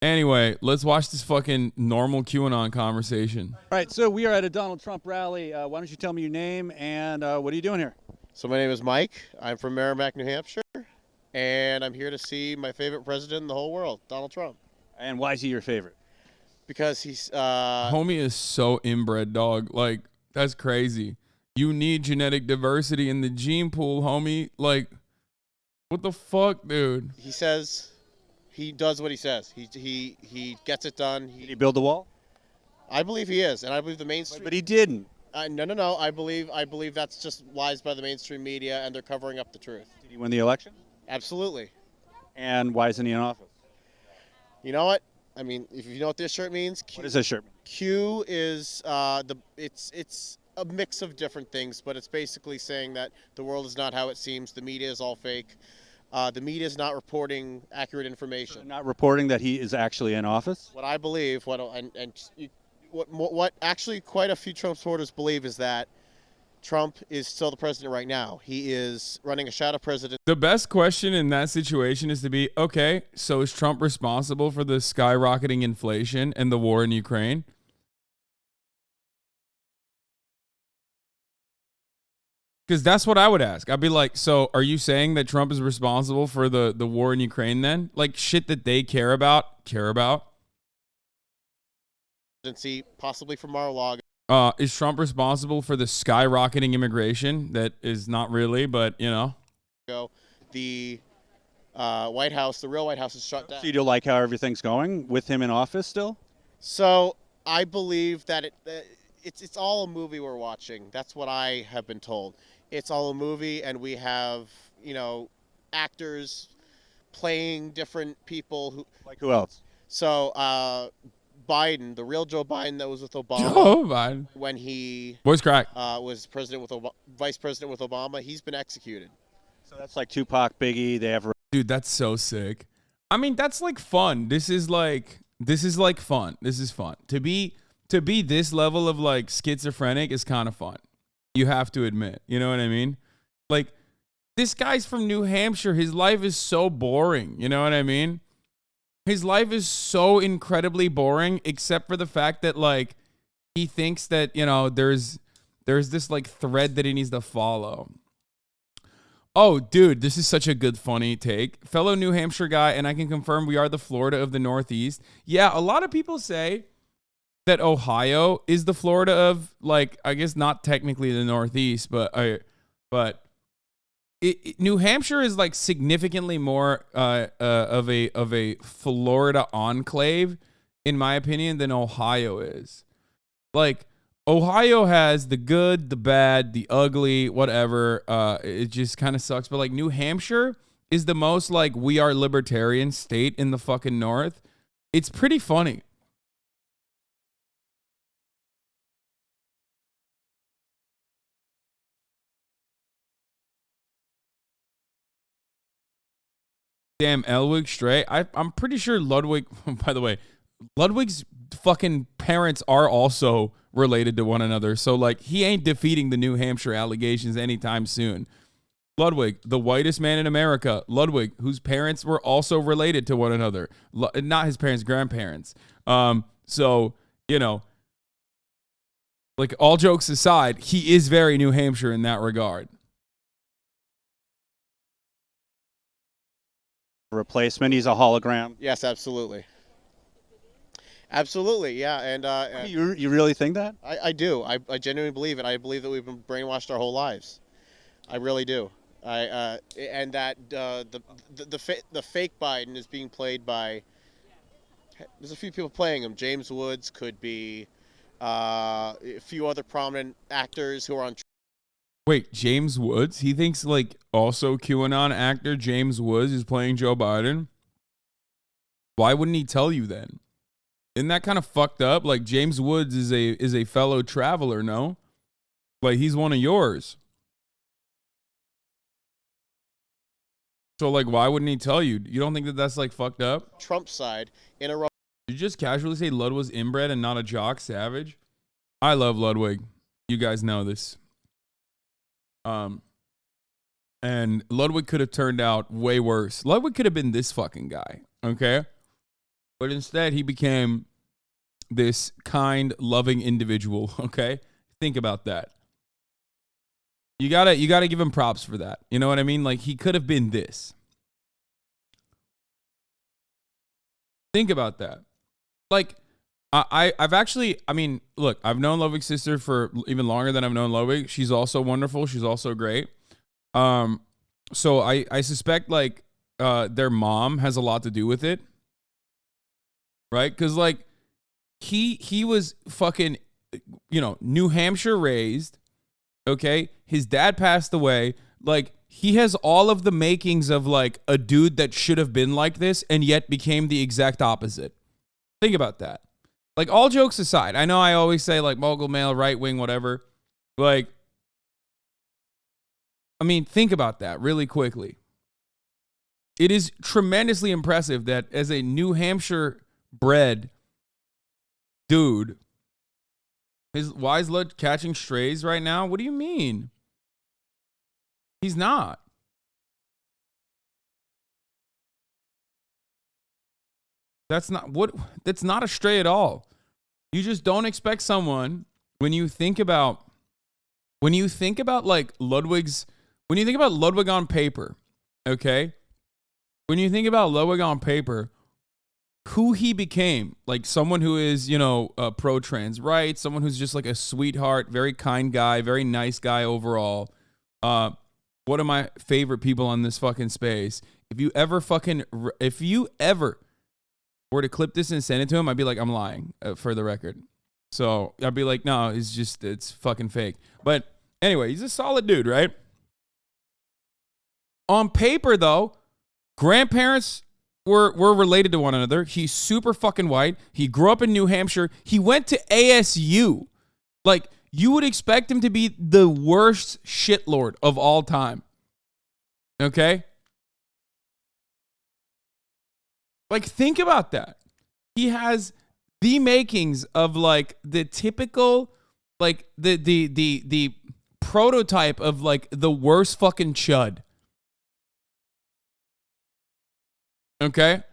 Anyway, let's watch this fucking normal QAnon conversation. All right, so we are at a Donald Trump rally. Why don't you tell me your name and what are you doing here? So my name is Mike. I'm from Merrimack, New Hampshire, and I'm here to see my favorite president in the whole world, Donald Trump, And why is he your favorite? because he's Homie is so inbred, dog. Like, that's crazy. You need genetic diversity in the gene pool, homie. Like, what the fuck, dude? he does what he says. He gets it done. Did he build the wall? I believe he is, and I believe the mainstream. But he didn't. No. I believe that's just lies by the mainstream media, and they're covering up the truth. Did he win the election? Absolutely. And why isn't he in office? You know what? I mean, if you know what this shirt means, What does this shirt mean? Q is it's a mix of different things, but it's basically saying that the world is not how it seems. The media is all fake. The media is not reporting accurate information. Not reporting that he is actually in office? What I believe, what actually quite a few Trump supporters believe is that Trump is still the president right now. He is running a shadow president. The best question in that situation is to be, okay, so is Trump responsible for the skyrocketing inflation and the war in Ukraine? Because that's what I would ask. I'd be like, so are you saying that Trump is responsible for the war in Ukraine then? Like shit that they care about? Possibly from Mar-a-Lago. Is Trump responsible for the skyrocketing immigration? That is not really, but you know. The White House, the real White House, is shut down. So you don't like how everything's going with him in office still? So I believe that it's all a movie we're watching. That's what I have been told. It's all a movie, and we have, actors playing different people who. Like who else? So Biden, the real Joe Biden that was with Obama. Joe Biden. When he voice crack was vice president with Obama, he's been executed. So that's like Tupac, Biggie. They have. Dude, that's so sick. I mean, that's like fun. This is like fun. This is fun. To be this level of like schizophrenic is kind of fun. You have to admit. You know what I mean? Like, this guy's from New Hampshire. His life is so boring. You know what I mean? His life is so incredibly boring, except for the fact that like he thinks that, there's this like thread that he needs to follow. Oh, dude, this is such a good, funny take. Fellow New Hampshire guy, and I can confirm we are the Florida of the Northeast. Yeah, a lot of people say that Ohio is the Florida of, like, I guess not technically the Northeast, but New Hampshire is like significantly more of a Florida enclave, in my opinion, than Ohio is. Like, Ohio has the good, the bad, the ugly, whatever. It just kind of sucks. But like New Hampshire is the most like we are libertarian state in the fucking North. It's pretty funny. Damn, Ludwig straight. I'm pretty sure Ludwig, by the way, Ludwig's fucking parents are also related to one another. So like he ain't defeating the New Hampshire allegations anytime soon. Ludwig, the whitest man in America. Ludwig, whose parents were also related to one another. Not his parents, grandparents. So, like all jokes aside, he is very New Hampshire in that regard. Replacement. He's a hologram. Yes, absolutely. Absolutely, yeah. And You really think that? I do. I genuinely believe it. I believe that we've been brainwashed our whole lives. I really do. And that the fake Biden is being played by. There's a few people playing him. James Woods could be a few other prominent actors who are on. Wait, James Woods? He thinks like also QAnon actor James Woods is playing Joe Biden? Why wouldn't he tell you then? Isn't that kind of fucked up? Like James Woods is a fellow traveler, no? Like he's one of yours. So like why wouldn't he tell you? You don't think that that's like fucked up? Trump's side in a row. Did you just casually say Lud was inbred and not a jock savage? I love Ludwig. You guys know this. And Ludwig could have turned out way worse. Ludwig could have been this fucking guy, okay? But instead, he became this kind, loving individual. Okay, think about that. You gotta give him props for that. You know what I mean? Like, he could have been this. Think about that. Like, I've actually, I mean, look, I've known Ludwig's sister for even longer than I've known Ludwig. She's also wonderful. She's also great. So I suspect like their mom has a lot to do with it, right? Because like he was fucking, you know, New Hampshire raised. Okay, his dad passed away. Like, he has all of the makings of like a dude that should have been like this and yet became the exact opposite. Think about that. Like, all jokes aside, I know I always say like mogul male, right wing, whatever. Like, I mean, think about that really quickly. It is tremendously impressive that as a New Hampshire bred dude, why is Lud catching strays right now? What do you mean? He's not. That's not a stray at all. You just don't expect someone when you think about like Ludwig's, when you think about Ludwig on paper, okay? When you think about Ludwig on paper, who he became, like someone who is, you know, pro-trans rights, someone who's just like a sweetheart, very kind guy, very nice guy overall. One of my favorite people on this fucking space. If you ever were to clip this and send it to him, I'd be like, I'm lying, for the record. So I'd be like, no, it's fucking fake. But anyway, he's a solid dude, right? On paper, though, grandparents were related to one another. He's super fucking white. He grew up in New Hampshire. He went to ASU. Like, you would expect him to be the worst shitlord of all time. Okay? Like, think about that. He has the makings of like the typical, like the prototype of like the worst fucking chud. Okay?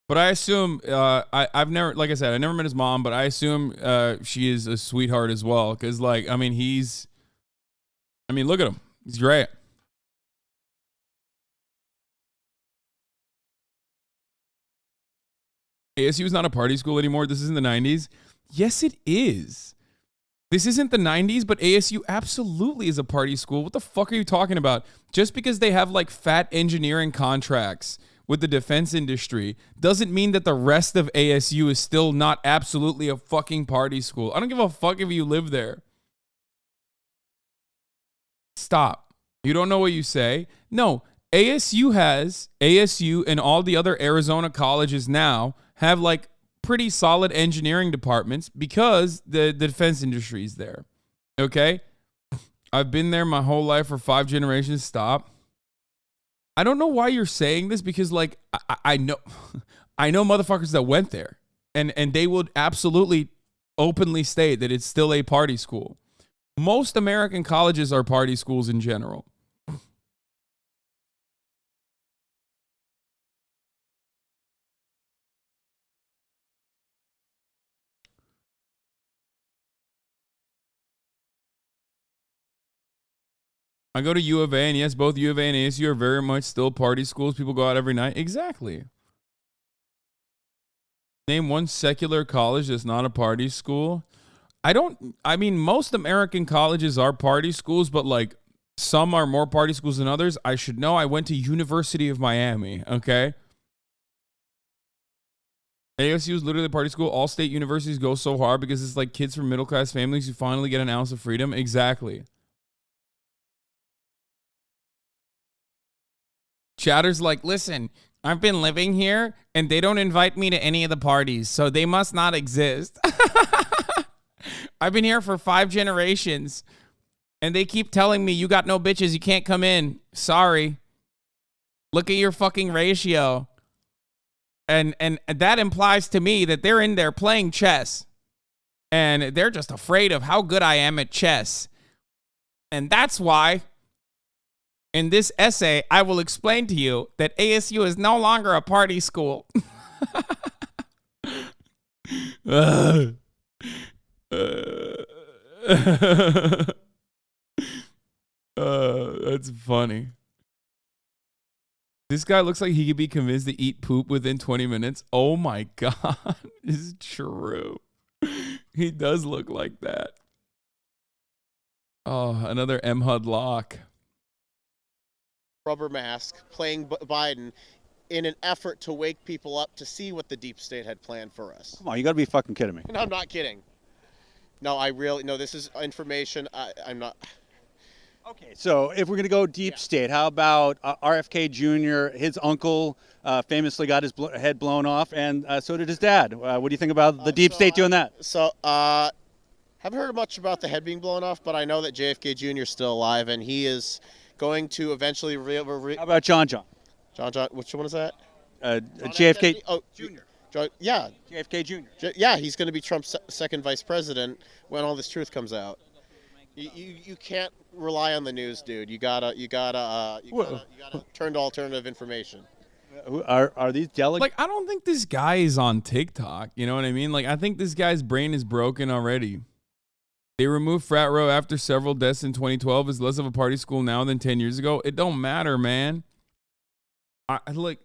But I assume, I've never, like I said, I never met his mom, but I assume she is a sweetheart as well. Because, like, I mean, look at him. He's great. ASU is not a party school anymore. This is in the 90s. Yes, it is. This isn't the 90s, but ASU absolutely is a party school. What the fuck are you talking about? Just because they have, like, fat engineering contracts with the defense industry doesn't mean that the rest of ASU is still not absolutely a fucking party school. I don't give a fuck if you live there. Stop. You don't know what you say? No, ASU and all the other Arizona colleges now have like pretty solid engineering departments because the defense industry is there. Okay? I've been there my whole life for 5 generations. Stop. I don't know why you're saying this because like I know motherfuckers that went there and they would absolutely openly state that it's still a party school. Most American colleges are party schools in general. I go to U of A, and yes, both U of A and ASU are very much still party schools. People go out every night. Exactly. Name one secular college that's not a party school. I mean, most American colleges are party schools, but like some are more party schools than others. I should know. I went to University of Miami, okay? ASU is literally a party school. All state universities go so hard because it's like kids from middle-class families who finally get an ounce of freedom. Exactly. Chatter's like, listen, I've been living here and they don't invite me to any of the parties, so they must not exist. I've been here for 5 generations and they keep telling me you got no bitches, you can't come in. Sorry. Look at your fucking ratio. And that implies to me that they're in there playing chess and they're just afraid of how good I am at chess. And that's why In this essay, I will explain to you that ASU is no longer a party school. uh, that's funny. This guy looks like he could be convinced to eat poop within 20 minutes. Oh my God. It's true. He does look like that. Oh, another M. HUD lock. Rubber mask playing Biden in an effort to wake people up to see what the deep state had planned for us. Come on, you got to be fucking kidding me. No, I'm not kidding. No, I really, no, this is information. I'm not. Okay, so if we're going to go deep state, how about RFK Jr., his uncle famously got his head blown off, and so did his dad. What do you think about the deep state doing that? So, haven't heard much about the head being blown off, but I know that JFK Jr. is still alive, and he is going to eventually How about John? John, which one is that? JFK Jr. Yeah. JFK Jr. Yeah, he's going to be Trump's second vice president when all this truth comes out. You can't rely on the news, dude. You gotta turn to alternative information. Are these delegates? Like, I don't think this guy is on TikTok. You know what I mean? Like, I think this guy's brain is broken already. They removed frat row after several deaths in 2012. Is less of a party school now than 10 years ago. It don't matter, man. I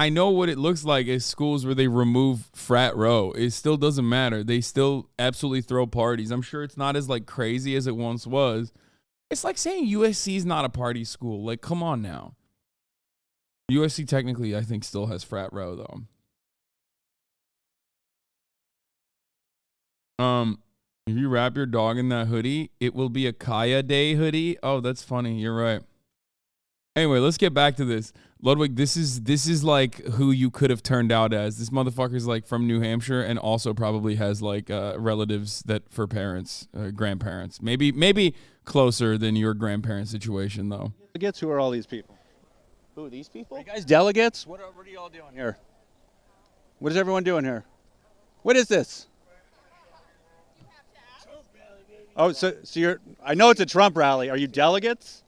know what it looks like at schools where they remove frat row. It still doesn't matter. They still absolutely throw parties. I'm sure it's not as like crazy as it once was. It's like saying USC is not a party school. Like, come on now. USC technically, I think, still has frat row though. If you wrap your dog in that hoodie, it will be a Kaya Day hoodie. Oh, that's funny. You're right. Anyway, let's get back to this. Ludwig, this is like who you could have turned out as. This motherfucker's like from New Hampshire and also probably has like relatives that for parents, grandparents. Maybe closer than your grandparents' situation though. Delegates? Who are all these people? Who, these people? Are you guys delegates? What are you all doing here? What is everyone doing here? What is this? Oh, so you're, I know it's a Trump rally. Are you delegates?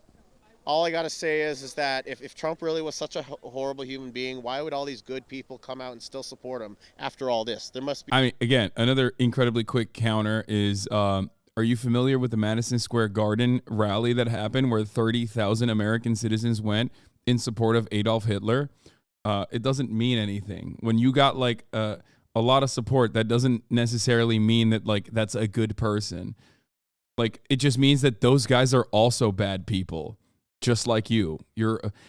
All I got to say is that if Trump really was such a horrible human being, why would all these good people come out and still support him after all this? There must be. I mean, again, another incredibly quick counter is, are you familiar with the Madison Square Garden rally that happened where 30,000 American citizens went in support of Adolf Hitler? It doesn't mean anything. When you got like a lot of support, that doesn't necessarily mean that like that's a good person. Like, it just means that those guys are also bad people, just like you.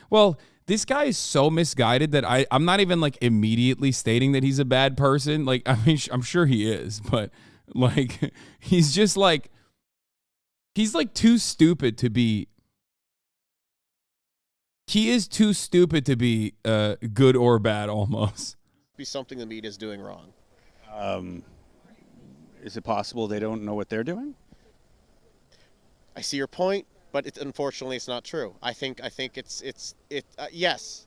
Well, this guy is so misguided that I'm not even like immediately stating that he's a bad person. Like, I mean, I'm sure he is, but like, he's just like, he's like too stupid to be. He is too stupid to be good or bad almost. Be something the media is doing wrong. Is it possible they don't know what they're doing? I see your point, but unfortunately it's not true. I think yes,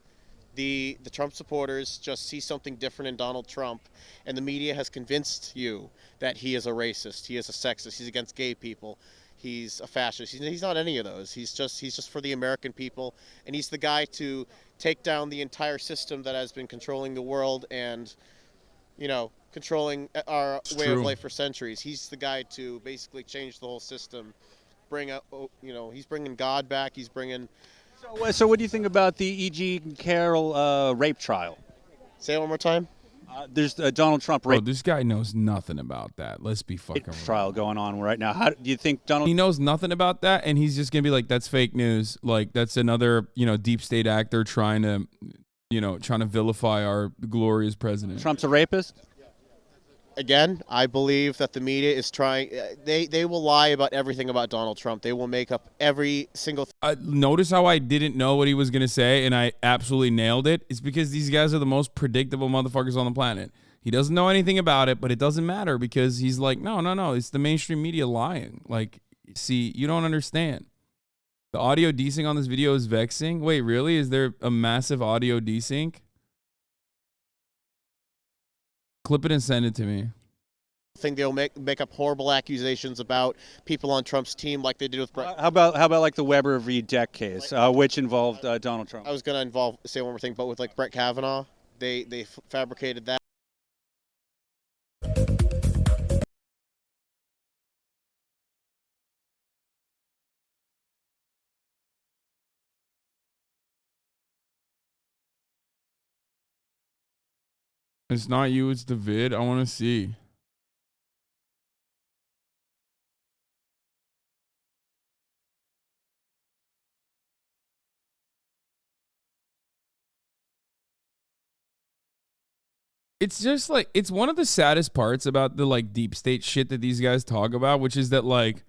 the Trump supporters just see something different in Donald Trump, and the media has convinced you that he is a racist, he is a sexist, he's against gay people, he's a fascist. He's not any of those. He's just for the American people, and he's the guy to take down the entire system that has been controlling the world and, you know, controlling our way of life for centuries. He's the guy to basically change the whole system. He's bringing God back. He's bringing. So what do you think about the E.G. Carroll rape trial? Say it one more time. There's a Donald Trump rape. Oh, this guy knows nothing about that. Let's be fucking real. Trial going on right now. How do you think Donald? He knows nothing about that, and he's just gonna be like, "That's fake news." Like, that's another, deep state actor trying to vilify our glorious president. Trump's a rapist. Again, I believe that the media is trying. They will lie about everything about Donald Trump. They will make up every single thing. Notice how I didn't know what he was going to say, and I absolutely nailed it. It's because these guys are the most predictable motherfuckers on the planet. He doesn't know anything about it, but it doesn't matter because he's like, no. It's the mainstream media lying. Like, see, you don't understand. The audio desync on this video is vexing. Wait, really? Is there a massive audio desync? Clip it and send it to me. Think they'll make up horrible accusations about people on Trump's team like they did with Brett. How about like the Weber v. Deck case, which involved Donald Trump? I was going to say one more thing, but with like Brett Kavanaugh, they fabricated that. It's not you, it's the vid. I want to see. It's just like, it's one of the saddest parts about the like deep state shit that these guys talk about, which is that like,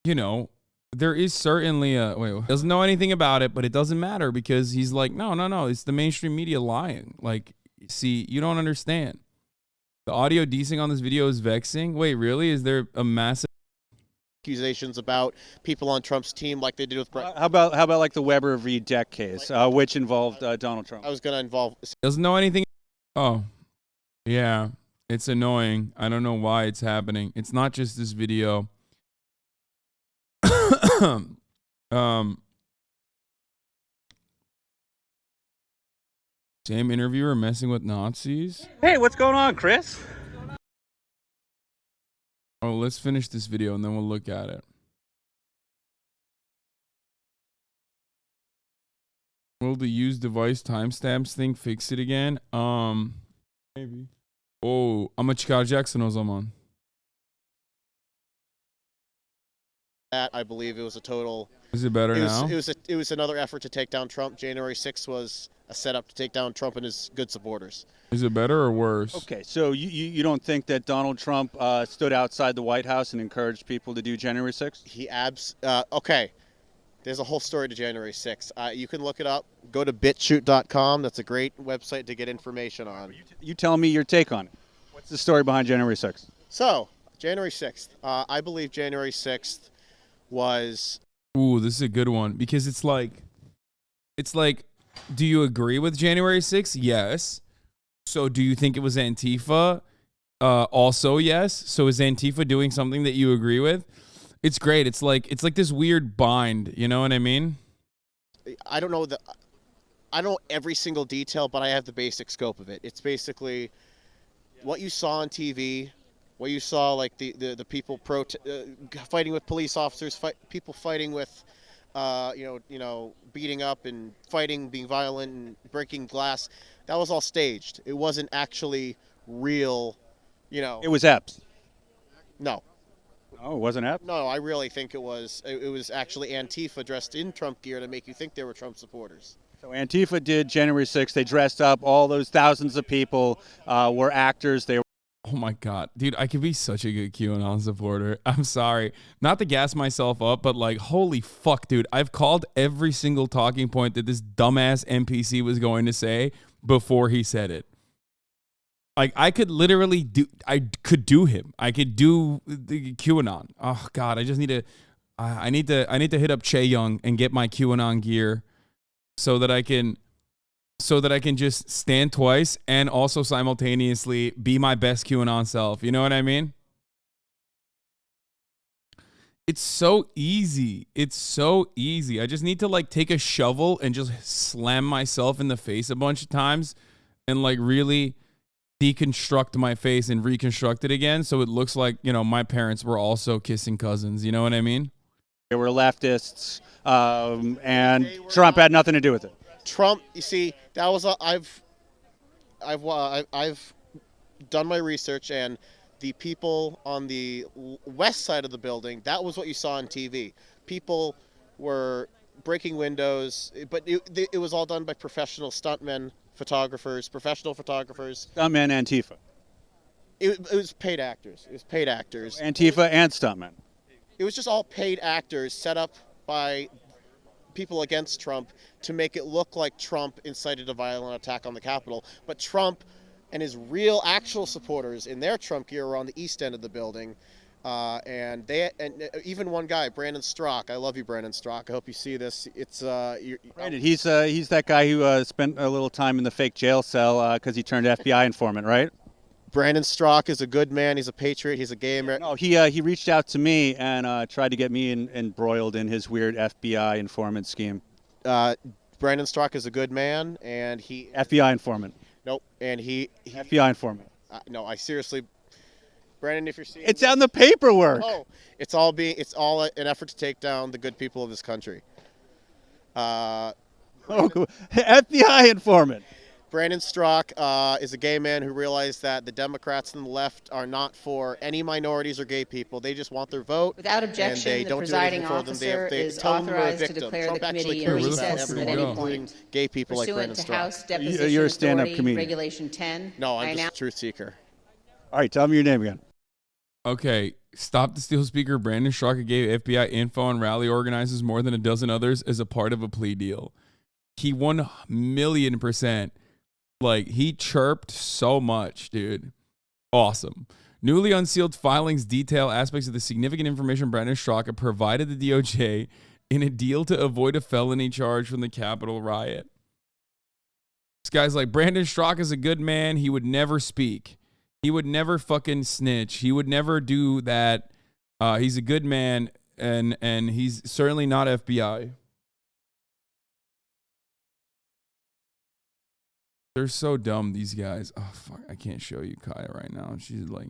you know, there is certainly doesn't know anything about it, but it doesn't matter because he's like, no, it's the mainstream media lying. Like, see, you don't understand. The audio decing on this video is vexing. Wait, really? Is there a massive Accusations about people on Trump's team like they did with Brett. How about like the Weber v. Deck case, which involved Donald Trump? I was going to doesn't know anything. Oh, yeah, it's annoying. I don't know why it's happening. It's not just this video. Same interviewer messing with Nazis. Hey, what's going on, Chris? Oh, let's finish this video and then we'll look at it. Will the use device timestamps thing fix it again? Maybe. Oh, ama çıkaracaksın o zaman. That I believe it was a total. Is it better now? It was another effort to take down Trump. January 6th was a setup to take down Trump and his good supporters. Is it better or worse? Okay, so you don't think that Donald Trump stood outside the White House and encouraged people to do January 6th? Okay. There's a whole story to January 6th. You can look it up. Go to bitshoot.com. That's a great website to get information on. You tell me your take on it. What's the story behind January 6th? So, January 6th. I believe January 6th was... Ooh, this is a good one because it's like, do you agree with January 6th? Yes. So do you think it was Antifa? Also, yes. So is Antifa doing something that you agree with? It's great. It's like this weird bind. You know what I mean? I don't know every single detail, but I have the basic scope of it. It's basically what you saw on TV, what you saw like the people fighting with police officers, people fighting with, beating up and fighting, being violent and breaking glass. That was all staged. It wasn't actually real. It was EPs. No. Oh, it wasn't EPs? No, I really think it was actually Antifa dressed in Trump gear to make you think they were Trump supporters. So Antifa did January 6th. They dressed up. All those thousands of people were actors. They were. Oh my God, dude, I could be such a good QAnon supporter. I'm sorry. Not to gas myself up, but like, holy fuck, dude. I've called every single talking point that this dumbass NPC was going to say before he said it. Like, I could literally do him. I could do the QAnon. Oh God, I just need to, I need to hit up Che Young and get my QAnon gear so that I can just stand twice and also simultaneously be my best QAnon self. You know what I mean? It's so easy. It's so easy. I just need to like take a shovel and just slam myself in the face a bunch of times and like really deconstruct my face and reconstruct it again so it looks like, my parents were also kissing cousins. You know what I mean? They were leftists, and Trump had nothing to do with it. Trump, you see, that was I've done my research, and the people on the west side of the building, that was what you saw on TV. People were breaking windows, but it was all done by professional stuntmen, professional photographers. Stuntmen, Antifa. It was paid actors. Antifa and stuntmen. It was just all paid actors set up by people against Trump to make it look like Trump incited a violent attack on the Capitol. But Trump and his real actual supporters in their Trump gear were on the east end of the building. And even one guy, Brandon Strzok. I love you, Brandon Strzok. I hope you see this. It's Brandon. He's that guy who spent a little time in the fake jail cell because he turned FBI informant, right? Brandon Strzok is a good man. He's a patriot. He's a gay American. No, he reached out to me and tried to get me embroiled in his weird FBI informant scheme. Brandon Strzok is a good man, and he FBI informant. Nope, and he FBI informant. no, I seriously, Brandon, if you're seeing It's on the paperwork. Oh, it's all an effort to take down the good people of this country. FBI informant. Brandon Strzok is a gay man who realized that the Democrats and the left are not for any minorities or gay people. They just want their vote. Without objection, the presiding officer is authorized to declare Trump the committee in cares recess about at everyone, any including point. gay people like Brandon Pursuant to Strzok. House Deposition You're a stand-up Authority comedian. Regulation 10. No, I'm I just now- a truth seeker. All right, tell me your name again. Okay, Stop the Steal speaker Brandon Strzok gave FBI info on rally organizers more than a dozen others as a part of a plea deal. He 1,000,000%. Like, he chirped so much, dude. Awesome. Newly unsealed filings detail aspects of the significant information Brandon Strzok had provided the DOJ in a deal to avoid a felony charge from the Capitol riot. This guy's like, Brandon Strzok is a good man. He would never speak. He would never fucking snitch. He would never do that. He's a good man, and he's certainly not FBI. They're so dumb, these guys. Oh, fuck. I can't show you Kaya right now. She's like...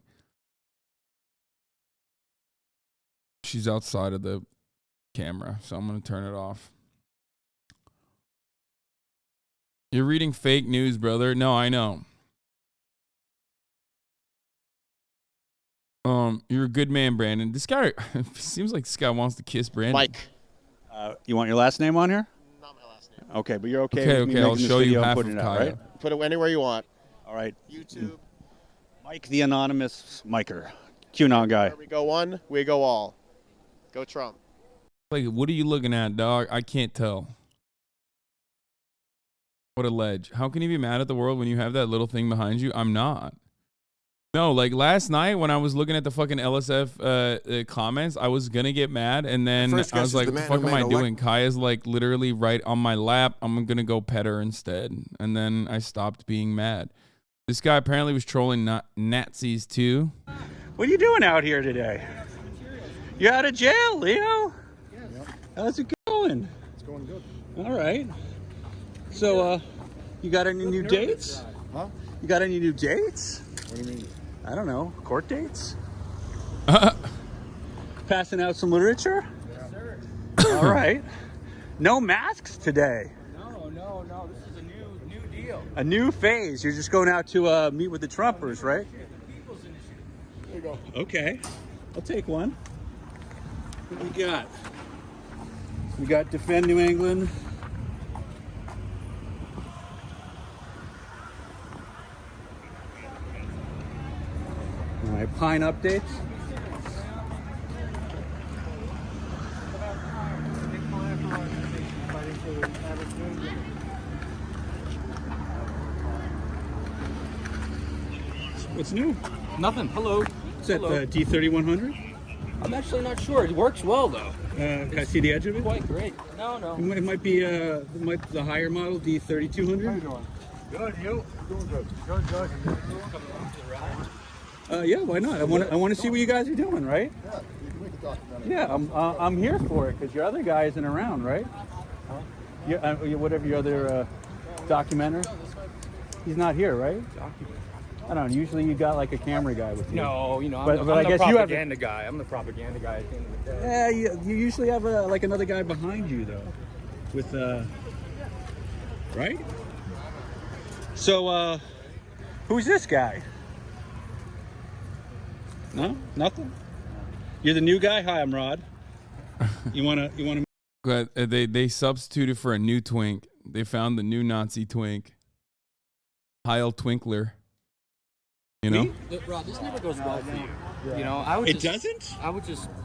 She's outside of the camera, so I'm going to turn it off. You're reading fake news, brother. No, I know. You're a good man, Brandon. This guy seems like this guy wants to kiss Brandon. Mike. You want your last name on here? Not my last name. Okay, but you're okay with me I'll making this show you video and half putting of it out, Kaya. right? Put it anywhere you want. All right. YouTube. Mike the Anonymous Miker. QAnon guy. Where we go one, we go all. Go Trump. Like, what are you looking at, dog? I can't tell. What a ledge. How can you be mad at the world when you have that little thing behind you? I'm not. No, like last night when I was looking at the fucking LSF comments, I was going to get mad. And then I was like, what the fuck am I doing? Kaya's like literally right on my lap. I'm going to go pet her instead. And then I stopped being mad. This guy apparently was trolling Nazis too. What are you doing out here today? You out of jail, Leo? Yep. How's it going? It's going good. All right. So, you got any new dates? Huh? You got any new dates? What do you mean? I don't know. Court dates? Passing out some literature? Yes, sir. All right. No masks today. No. This is a new deal. A new phase. You're just going out to meet with the Trumpers, right? People's initiative. There you go. Okay. I'll take one. What do you got? We got Defend New England. All right, Pine updates. What's new? Nothing. Hello. Is that Hello. the D3100? I'm actually not sure. It works well though. Can I see the edge of it? Quite great. No. It might be the higher model, D3200. How you doing? Good, you? Doing good. Good. Yeah, why not? I want to see what you guys are doing, right? Yeah, you can make a documentary. Yeah, I'm here for it because your other guy isn't around, right? Whatever your other documenter. He's not here, right? I don't know. Usually you got like a camera guy with you. No, I'm But the I guess you have- propaganda guy. I'm the propaganda guy at the end of the day. Yeah, you usually have like another guy behind you though, with right? So who's this guy? No, nothing. You're the new guy. Hi, I'm Rod. You wanna? But they substituted for a new twink. They found the new Nazi twink. Heil Twinkler. You know? Rob, this never goes well for you. You know, It doesn't?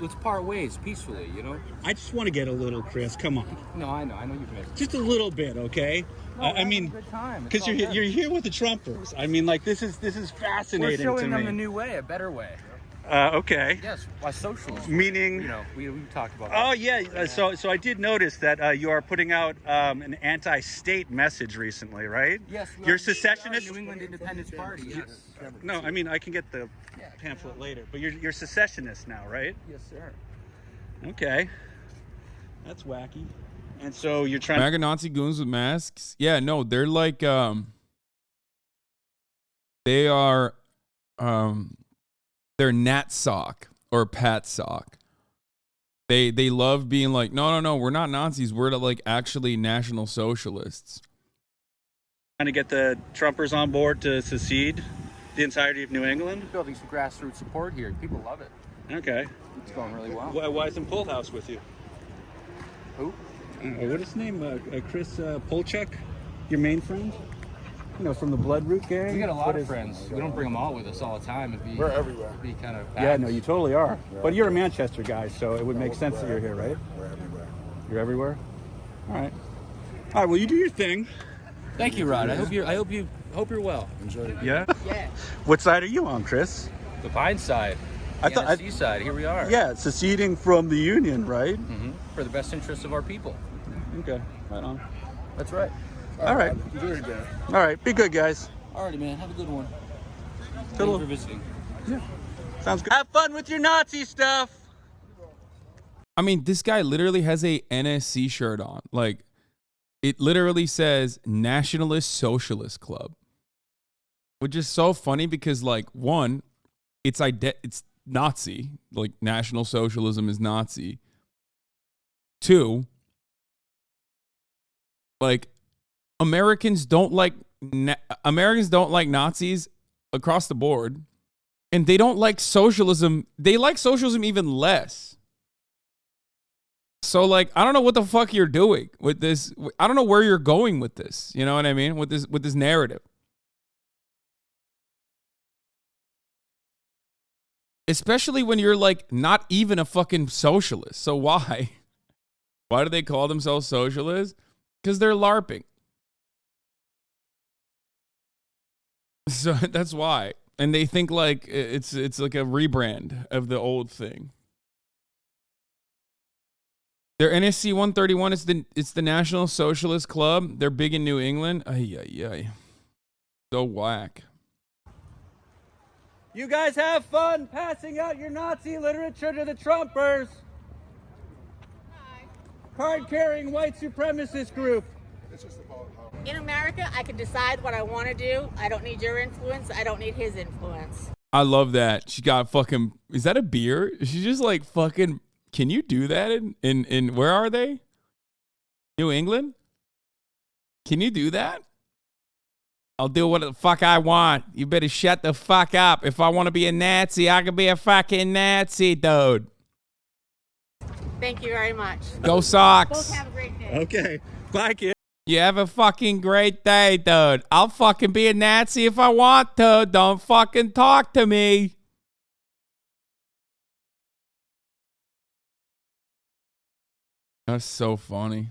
let's part ways peacefully, you know? I just want to get a little, Chris. Come on, No, I know you've missed. just a little bit, okay? I mean, Good time. because you're here with the Trumpers. I mean, like this is We're fascinating showing to them me. the new way, a better way. Okay. Yes, why socialist? Meaning. You know, we talked about Oh that. yeah. So I did notice that you are putting out an anti-state message recently, right? Yes, You're secessionist. New England Independence Party. Yes. No, I mean I can get the pamphlet later, but you're secessionist now, right? Yes, sir. Okay. That's wacky. And so you're trying. MAGA Nazi goons with masks. Yeah, no, they're like they are they're Nat Sock or Pat Sock. They love being like, no, we're not Nazis. We're like actually National Socialists. Trying to get the Trumpers on board to secede the entirety of New England. Building some grassroots support here. People love it. Okay. It's going really well. Why isn't Pullhouse with you? Who? What is his name? Chris Polchuk, your main friend? You know, from the Bloodroot gang. We got a lot of friends. We don't bring them all with us all the time. We're everywhere. It'd be kind of Yeah, no, you totally are. But you're a Manchester guy, so it would make sense that you're here, right? We're everywhere. You're everywhere. All right. All right. Well, you do your thing. Thank you, Rod. I hope you're well. Enjoy it. Yeah. Yeah. What side are you on, Chris? The Pine side. I The thought- NSC side. Here we are. Yeah, seceding from the Union, right? For the best interests of our people. Okay. Right on. That's right. All right. Enjoy your dinner. All right. Be good, guys. Alrighty, man. Have a good one. Thank Toodaloo. you for visiting. Sounds good. Have fun with your Nazi stuff. I mean, this guy literally has a NSC shirt on. Like, it literally says Nationalist Socialist Club, which is so funny because, like, one, it's Nazi. Like, National Socialism is Nazi. Two, like, Americans don't like Nazis across the board, and they don't like socialism. They like socialism even less. So, like, I don't know what the fuck you're doing with this. I don't know where you're going with this. You know what I mean? With this narrative. Especially when you're, like, not even a fucking socialist. So why? Why do they call themselves socialists? Because they're LARPing. So that's why. And they think, like, it's like a rebrand of the old thing. Their NSC 131 it's the National Socialist Club. They're big in New England. Ay, ay, ay. So whack. You guys have fun passing out your Nazi literature to the Trumpers. Card-carrying white supremacist group. In America, I can decide what I want to do. I don't need your influence. I don't need his influence. I love that. She got fucking, is that a beer? She's just like fucking, can you do that in where are they? New England? Can you do that? I'll do what the fuck I want. You better shut the fuck up. If I want to be a Nazi, I can be a fucking Nazi, dude. Thank you very much. Go Sox. Both have a great day. Okay. Bye, kid. You have a fucking great day, dude. I'll fucking be a Nazi if I want to. Don't fucking talk to me. That's so funny.